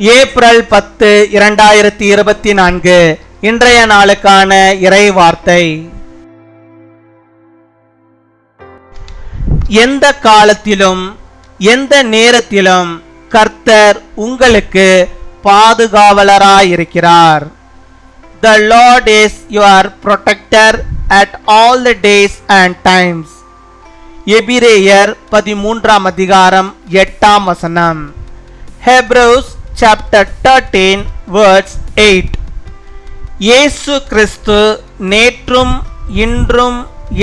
April 10, 2024 இன்றைய நாளுக்கான இறை வார்த்தை. எந்த காலத்திலும் எந்த நேரத்திலும் கர்த்தர் உங்களுக்கு பாதுகாவலராயிருக்கிறார். The Lord is your protector at all the days and times. எபிரேயர் 13 அதிகாரம் 8 வசனம். Hebrews chapter 13 verse 8. இயேசு கிறிஸ்து நேற்றும் இன்றும்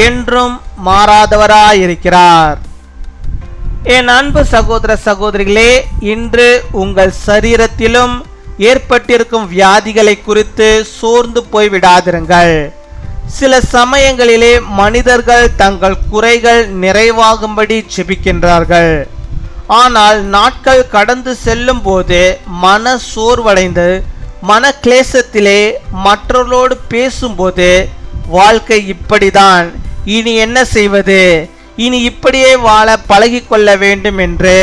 என்றும் மாறாதவராயிருக்கிறார். என் அன்பு சகோதர சகோதரிகளே, இன்று உங்கள் சரீரத்திலும் ஏற்பட்டிருக்கும் வியாதிகளை குறித்து சோர்ந்து போய்விடாதிருங்கள். சில சமயங்களிலே மனிதர்கள் தங்கள் குறைகள் நிறைவாகும்படி ஜெபிக்கின்றார்கள். ஆனால் நாட்கள் கடந்து செல்லும் போது மன சோர்வடைந்து மன கிளேசத்திலே மற்றவர்களோடு பேசும்போது வாழ்க்கை இப்படிதான், இனி என்ன செய்வது, இனி இப்படியே வாழ பழகிக்கொள்ள வேண்டும் என்று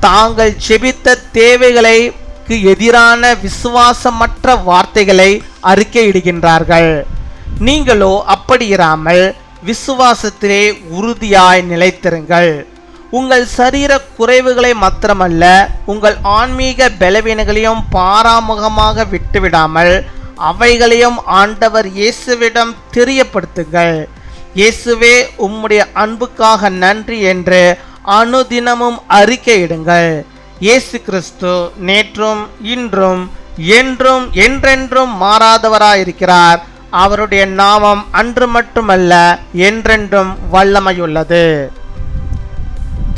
தாங்கள் ஜெபித்த தேவைகளுக்கு எதிரான விசுவாசமற்ற வார்த்தைகளை அறிக்கையிடுகின்றார்கள். நீங்களோ அப்படி இராமல் விசுவாசத்திலே உறுதியாய் நிலைத்திருங்கள். உங்கள் சரீர குறைவுகளை மாத்திரமல்ல, உங்கள் ஆன்மீக பலவீனங்களையும் பாராமுகமாக விட்டுவிடாமல் அவைகளையும் ஆண்டவர் இயேசுவிடம் தெரியப்படுத்துங்கள். இயேசுவே, உம்முடைய அன்புக்காக நன்றி என்று அனுதினமும் அறிக்கையிடுங்கள். இயேசு கிறிஸ்து நேற்றும் இன்றும் என்றும் என்றென்றும் மாறாதவராயிருக்கிறார். அவருடைய நாமம் அன்று மட்டுமல்ல என்றென்றும் வல்லமையுள்ளது.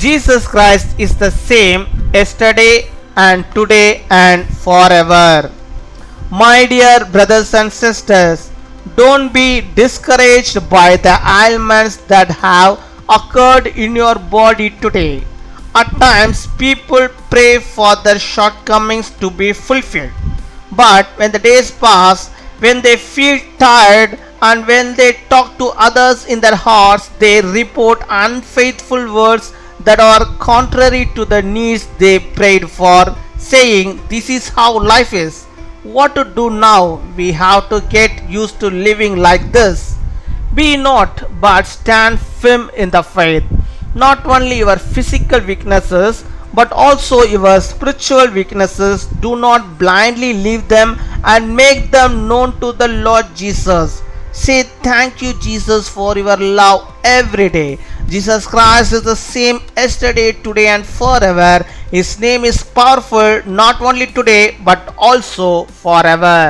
Jesus Christ is the same yesterday and today and forever. My dear brothers and sisters, don't be discouraged by the ailments that have occurred in your body today. At times people pray for their shortcomings to be fulfilled. But when the days pass, when they feel tired and when they talk to others in their hearts, they report unfaithful words that are contrary to the needs they prayed for, saying, "This is how life is. What to do now? We have to get used to living like this." Be not, but stand firm in the faith. Not only your physical weaknesses, but also your spiritual weaknesses. Do not blindly leave them and make them known to the Lord Jesus. Say thank you, Jesus, for your love every day. Jesus Christ is the same yesterday, today and forever. His name is powerful not only today but also forever.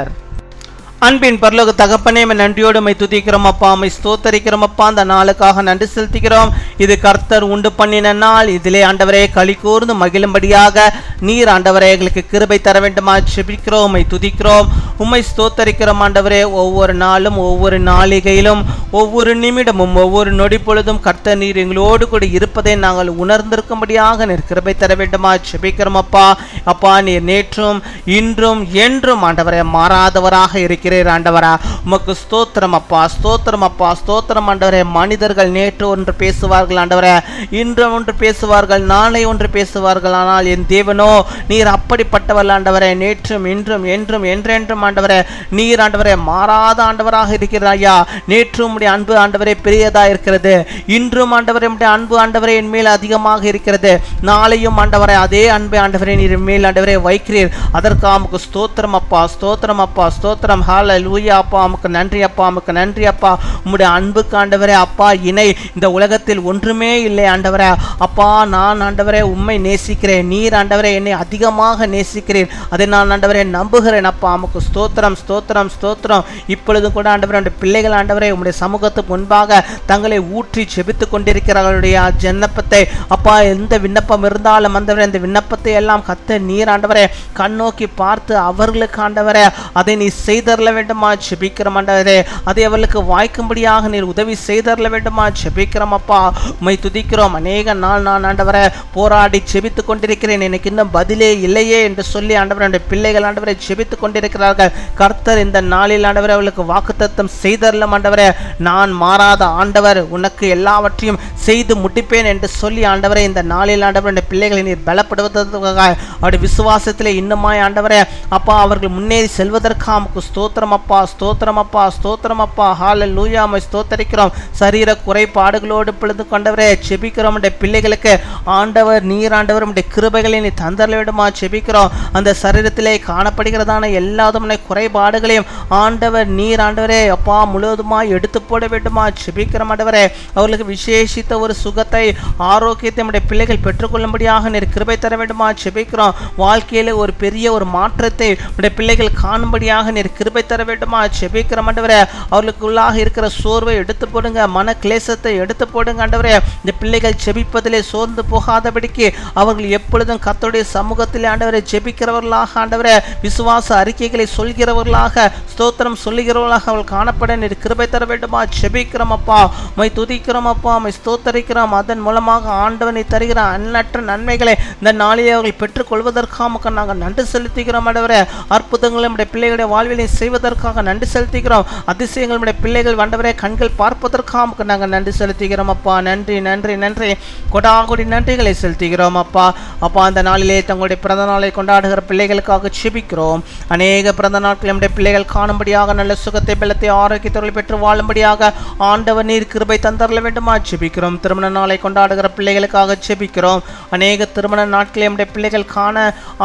அன்பின் பரலோக தகப்பனே, நன்றியோடு my துதிக்கிறோம் அப்பா, my ஸ்தோத்தரிக்கிறோம் அப்பா. அந்த நாளுக்காக நன்றி செலுத்துகிறோம். இது கர்த்தர் உண்டு பண்ணின நாள். இதிலே ஆண்டவரே களி கூர்ந்து மகிழும்படியாக நீர் ஆண்டவரே எங்களுக்கு கிருபை தர வேண்டுமா ஜெபிக்கிறோம். மை துதிக்கிறோம், உம்மை ஸ்தோத்தரிக்கிறோம் ஆண்டவரே. ஒவ்வொரு நாளும் ஒவ்வொரு நாளிகையிலும் ஒவ்வொரு நிமிடமும் ஒவ்வொரு நொடி பொழுதும் கர்த்தர் நீர் எங்களோடு கூட இருப்பதை நாங்கள் உணர்ந்திருக்கும்படியாக நீர் கிருபை தர வேண்டுமா ஜெபிக்கிறோம் அப்பா. அப்பா, நீர் நேற்றும் இன்றும் என்றும் ஆண்டவரே மாறாதவராக இருக்கிற ஆண்டவரா, உமக்கு ஸ்தோத்திரம் அப்பா, ஸ்தோத்திரம் அப்பா, ஸ்தோத்திரம் ஆண்டவரே. மனிதர்கள் நேற்று ஒன்று பேசுவார்கள் ஆண்டவரே, இன்று ஒன்று பேசுவார்கள், நாளை ஒன்று பேசுவார்கள். ஆனால் என் தேவனோ நீர் அப்படிப்பட்டவர் ஆண்டவரே. நேற்றும் இன்றும் என்றும் என்றென்றும் ஆண்டவரே நீர் ஆண்டவரே மாறாத ஆண்டவராக இருக்கிறாயா. நேற்றும் உடைய அன்பு ஆண்டவரே பெரியதா இருக்கிறது. இன்றும் ஆண்டவரே உடைய அன்பு ஆண்டவரே என் மேல் அதிகமாக இருக்கிறது. நாளையும் ஆண்டவரே அதே அன்பை ஆண்டவரே நீர் மேல் ஆண்டவரே வைக்கிறீர். அதற்காக உமக்கு ஸ்தோத்திரம் அப்பா, ஸ்தோத்திரம் அப்பா, ஸ்தோத்திரம். ஹல்லேலூயா அப்பா, உமக்கு நன்றி அப்பா, உமக்கு நன்றி அப்பா. உம்முடைய அன்புக்கு ஆண்டவரே அப்பா இணை இந்த உலகத்தில் ஒன்றுமே இல்லை ஆண்டவரே. அப்பா, நான் ஆண்டவரே உம்மை நேசிக்கிறேன். நீர் ஆண்டவரே என்னை அதிகமாக நேசிக்கிறேன். அதை நான் ஆண்டவரே நம்புகிறேன் அப்பா. உமக்கு ஸ்தோத்திரம், ஸ்தோத்திரம், ஸ்தோத்திரம். இப்பொழுதும் கூட ஆண்டவரே உடைய பிள்ளைகள் ஆண்டவரே உம்முடைய சமூகத்துக்கு முன்பாக தங்களை ஊற்றி செபித்துக் கொண்டிருக்கிறார்களுடைய விண்ணப்பத்தை அப்பா, எந்த விண்ணப்பம் இருந்தாலும் ஆண்டவரே இந்த விண்ணப்பத்தை எல்லாம் கத்த நீர் ஆண்டவரே கண்ணோக்கி பார்த்து அவர்களுக்கு ஆண்டவரே அதை நீ செய்தரல வேண்டுமா ஜெபிக்கிறோம் ஆண்டவரே. அதை அவர்களுக்கு வாய்க்கும்படியாக நீர் உதவி செய்தரல வேண்டுமா ஜெபிக்கிறோம் அப்பா. உம்மை துதிக்கிறோம். அநேக நாள் நான் ஆண்டவரே போராடி ஜெபித்துக் கொண்டிருக்கிறேன், எனக்கு இன்னும் பதிலே இல்லையே என்று சொல்லி ஆண்டவரே பிள்ளைகள் ஆண்டவரை ஜெபித்துக் கொண்டிருக்கிறார்கள். கர்த்தர் இந்த நாளில் ஆண்டவரே அவர்களுக்கு வாக்குத்தத்தம் செய்தரல ஆண்டவரே. நான் மாறாத ஆண்டவர், உனக்கு எல்லாவற்றையும் செய்து முடிப்பேன் என்று சொல்லி ஆண்டவரே இந்த நாளில் ஆண்டவரே இந்த பிள்ளைகளை நீர் பலப்படுவதற்காக அவருடைய விசுவாசத்திலே இன்னுமாய் ஆண்டவரே அப்பா அவர்கள் முன்னேறி செல்வதற்காக உமக்கு ஸ்தோத்திரம் அப்பா, ஸ்தோத்திரம் அப்பா, ஸ்தோத்திரம் அப்பா. ஹல்லேலூயா, உம்மை ஸ்தோத்தரிக்கிறோம். சரீர குறைபாடுகளோடு பிளந்து கொண்டவரே செபிக்கிறோம். உடைய பிள்ளைகளுக்கு ஆண்டவர் நீர் ஆண்டவர் உடைய கிருபைகளை நீ தந்தரல வேண்டுமா செபிக்கிறோம். அந்த சரீரத்திலே காணப்படுகிறதான எல்லாதுமான குறைபாடுகளையும் ஆண்டவர் நீர் ஆண்டவரே அப்பா முழுவதுமாய் எடுத்து போட வேண்டுமா செபிக்கிறோம். ஆண்டவரே அவர்களுக்கு விசேஷித்த ஒரு சுகத்தை ஆரோக்கியத்தை உடைய பிள்ளைகள் பெற்றுக்கொள்ளும்படியாக நீர் கிருபை தர வேண்டுமா செபிக்கிறோம். வாழ்க்கையில ஒரு பெரிய ஒரு மாற்றத்தை உடைய பிள்ளைகள் காணும்படியாக நீர் கிருபை தர வேண்டுமா செபிக்கிறோம். ஆண்டவரே அவர்களுக்குள்ளாக இருக்கிற சோர்வை எடுத்து போடுங்க, மன கிளேசத்தை எடுத்து போடுங்க. ஆண்டவரே இந்த பிள்ளைகள் ஜெபிப்பதிலே சோர்ந்து போகாதபடிக்கு அவர்கள் எப்பொழுதும் கர்த்தருடைய சமூகத்திலே ஆண்டவரை ஜெபிக்கிறவர்களாக ஆண்டவரே விசுவாச அறிக்கைகளை சொல்கிறவர்களாக ஸ்தோத்திரம் சொல்லுகிறவர்களாக அவர்கள் காணப்பட நீர் கிருபை தர வேண்டுமா ஜெபிக்கிறோம் அப்பா. உம்மை துதிக்கிறோம் அப்பா, உம்மை ஸ்தோத்தரிக்கிறோம். அதன் மூலமாக ஆண்டவனை தருகிற அன்னற்ற நன்மைகளை இந்த நாளிலே அவர்கள் பெற்றுக்கொள்வதற்காக நாங்கள் நன்றி செலுத்துகிறோம். ஆண்டவரே அற்புதங்களை நம்முடைய பிள்ளைகளுடைய வாழ்விலை செய்வதற்காக நன்றி செலுத்துகிறோம். அதிசயங்கள் நம்முடைய பிள்ளைகள் ஆண்டவரே கண்கள் பார்ப்பதற்காக நாங்கள் நன்றி செலுத்துகிறோம் அப்பா. நன்றி நன்றி நன்றி, கொடாகொடி நன்றிகளை செலுத்துகிறோம் அப்பா. அப்பா அந்த நாளிலே தங்களுடைய பிறந்த நாளை கொண்டாடுகிற பிள்ளைகளுக்காக செபிக்கிறோம். அநேக பிறந்த நாட்கள் நம்முடைய பிள்ளைகள் காணும்படியாக நல்ல சுகத்தை பலத்தை ஆரோக்கியத்தை பெற்று வாழும்படியாக ஆண்டவர் நீர் கிருபை தந்தரல வேண்டுமா செபிக்கிறோம். திருமண நாளை கொண்டாடுகிற பிள்ளைகளுக்காக செபிக்கிறோம். அநேக திருமண நாட்களை நம்முடைய பிள்ளைகள் காண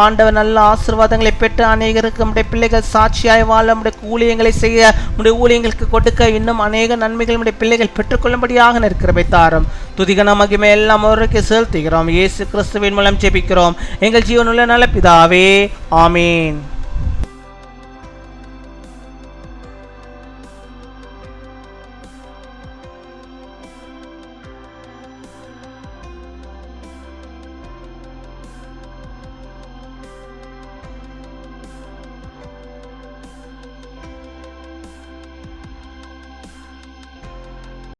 ஆண்டவர் நல்ல ஆசீர்வாதங்களை பெற்று அநேகருக்கு நம்முடைய பிள்ளைகள் சாட்சியாய் வாழ நம்முடைய ஊழியங்களை செய்ய நம்முடைய ஊழியங்களுக்கு கொடுக்க இன்னும் அநேக நன்மைகள் நம்முடைய பிள்ளைகள் பெற்றுக்கொள்ளும்படியாக கிருபை தாரும். துதிகன மகிமை எல்லாம் அவருக்கு செலுத்துகிறோம். இயேசு கிறிஸ்துவின் மூலம் ஜெபிக்கிறோம் எங்கள் ஜீவனுள்ள நல்ல பிதாவே, ஆமீன்.